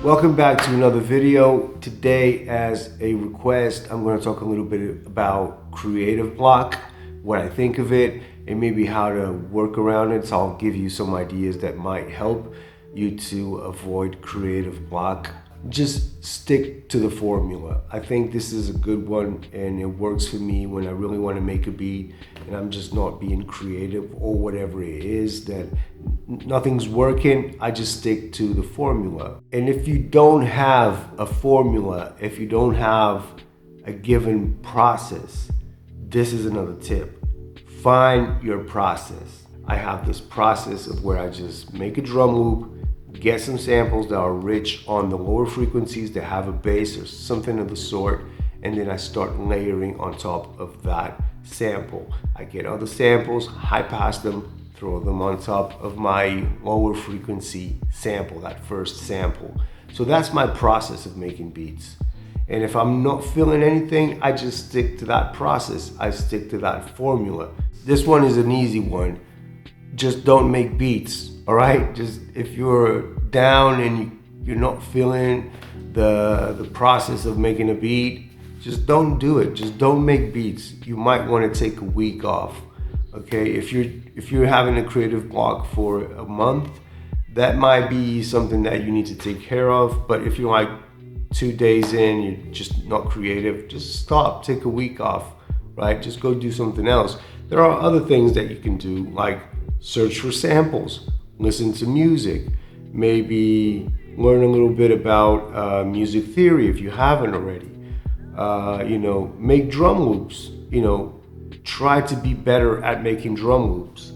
Welcome back to another video. Today, as a request, I'm going to talk a little bit about creative block, what I think of it, and maybe how to work around it. So I'll give you some ideas that might help you to avoid creative block. Just stick to the formula. I think this is a good one and it works for me when I really want to make a beat and I'm just not being creative or whatever it is that nothing's working. I just stick to the formula. And if you don't have a formula, if you don't have a given process, this is another tip. Find your process. I have this process of where I just make a drum loop, get some samples that are rich on the lower frequencies that have a bass or something of the sort, and then I start layering on top of that sample. I get other samples, high pass them, throw them on top of my lower frequency sample, that first sample. So that's my process of making beats. And if I'm not feeling anything, I just stick to that process. I stick to that formula. This one is an easy one. Just don't make beats. All right, just if you're down and you're not feeling the process of making a beat, just don't do it. Just don't make beats. You might want to take a week off. Okay, if you're having a creative block for a month, that might be something that you need to take care of. But if you're like 2 days in, you're just not creative, just stop, take a week off, right? Just go do something else. There are other things that you can do, like search for samples. Listen to music, maybe learn a little bit about music theory if you haven't already. Make drum loops. Try to be better at making drum loops.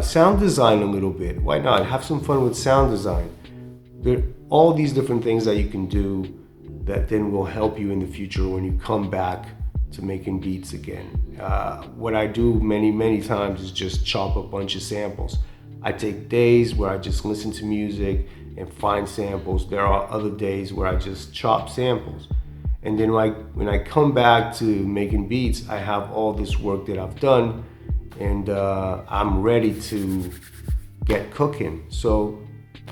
Sound design a little bit. Why not? Have some fun with sound design. There are all these different things that you can do that then will help you in the future when you come back to making beats again. What I do many times is just chop a bunch of samples. I take days where I just listen to music and find samples. There are other days where I just chop samples. And then when I come back to making beats, I have all this work that I've done and I'm ready to get cooking. So,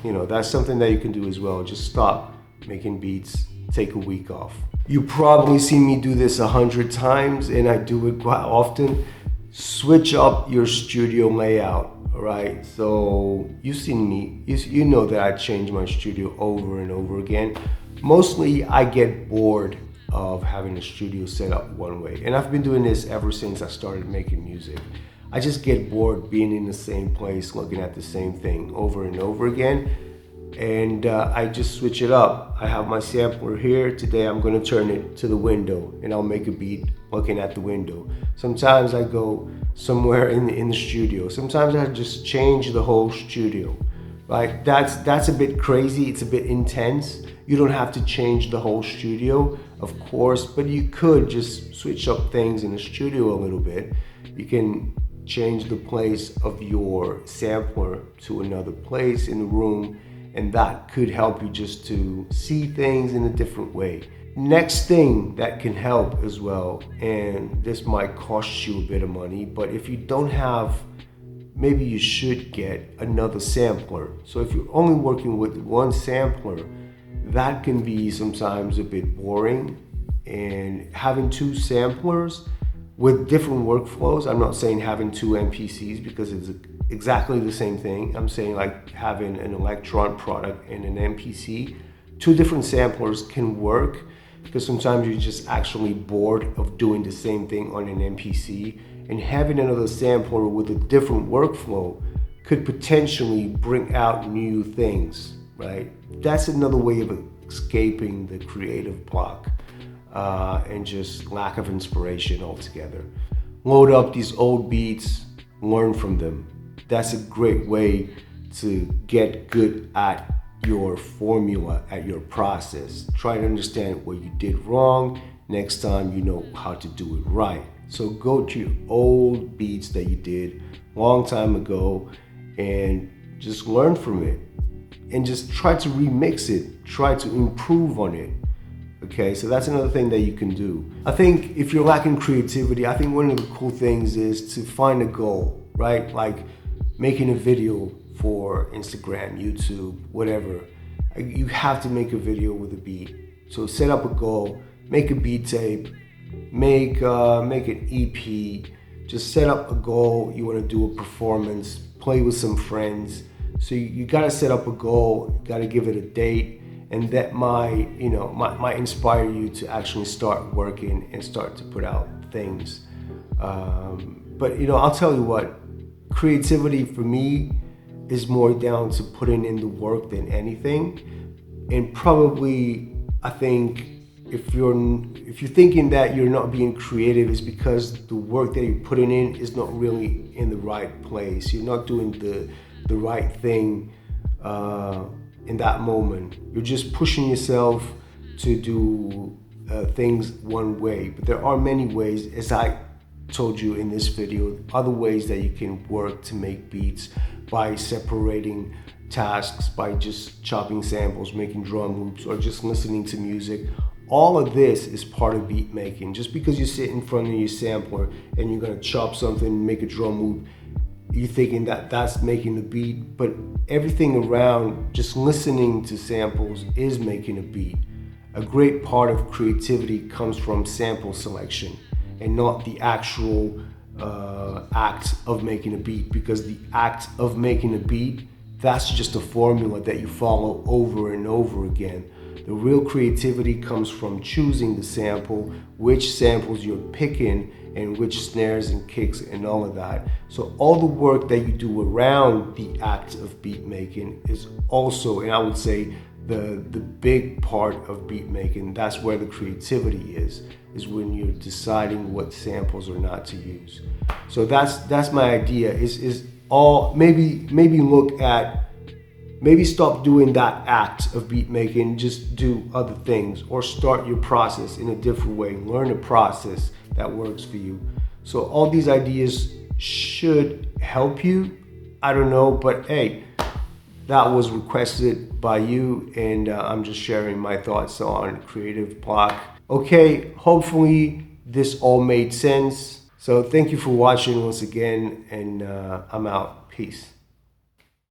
that's something that you can do as well. Just stop making beats, take a week off. You probably see me do this 100 times and I do it quite often. Switch up your studio layout. All right, so you've seen me, you know that I change my studio over and over again. Mostly I get bored of having a studio set up one way. And I've been doing this ever since I started making music. I just get bored being in the same place, looking at the same thing over and over again. And I just switch it up. I have my sampler here. Today I'm gonna turn it to the window and I'll make a beat looking at the window. Sometimes I go somewhere in the studio. Sometimes I just change the whole studio, right? That's a bit crazy, it's a bit intense. You don't have to change the whole studio, of course, but you could just switch up things in the studio a little bit. You can change the place of your sampler to another place in the room, and that could help you just to see things in a different way. Next thing that can help as well, and this might cost you a bit of money, but if you don't have, maybe you should get another sampler. So if you're only working with one sampler, that can be sometimes a bit boring. And having two samplers with different workflows, I'm not saying having two MPCs because it's exactly the same thing. I'm saying like having an Electron product and an MPC. Two different samplers can work because sometimes you're just actually bored of doing the same thing on an MPC, and having another sampler with a different workflow could potentially bring out new things, right? That's another way of escaping the creative block and just lack of inspiration altogether. Load up these old beats, learn from them. That's a great way to get good at your formula, at your process. Try to understand what you did wrong. Next time you know how to do it right. So go to your old beats that you did long time ago and just learn from it. And just try to remix it. Try to improve on it. Okay, so that's another thing that you can do. I think if you're lacking creativity, I think one of the cool things is to find a goal, right? Like making a video for Instagram, YouTube, whatever. You have to make a video with a beat. So set up a goal, make a beat tape, make an EP. Just set up a goal. You want to do a performance, play with some friends. So you got to set up a goal. You got to give it a date, and that might inspire you to actually start working and start to put out things. But I'll tell you what, creativity for me is more down to putting in the work than anything. And probably, I think if you're thinking that you're not being creative, is because the work that you're putting in is not really in the right place. You're not doing the right thing in that moment. You're just pushing yourself to do things one way. But there are many ways, as I told you in this video, other ways that you can work to make beats, by separating tasks, by just chopping samples, making drum loops, or just listening to music. All of this is part of beat making. Just because you sit in front of your sampler and you're gonna chop something, make a drum loop, you're thinking that that's making the beat, but everything around just listening to samples is making a beat. A great part of creativity comes from sample selection and not the actual act of making a beat, because the act of making a beat, that's just a formula that you follow over and over again. The real creativity comes from choosing the sample, which samples you're picking, and which snares and kicks and all of that. So all the work that you do around the act of beat making is also, and I would say, the big part of beat making. That's where the creativity is when you're deciding what samples or not to use. So that's my idea, is all, maybe look at, maybe stop doing that act of beat making, just do other things, or start your process in a different way. Learn a process that works for you. So all these ideas should help you. I don't know, but hey, that was requested by you, and I'm just sharing my thoughts on creative block. Okay, hopefully this all made sense. So thank you for watching once again, and I'm out. Peace.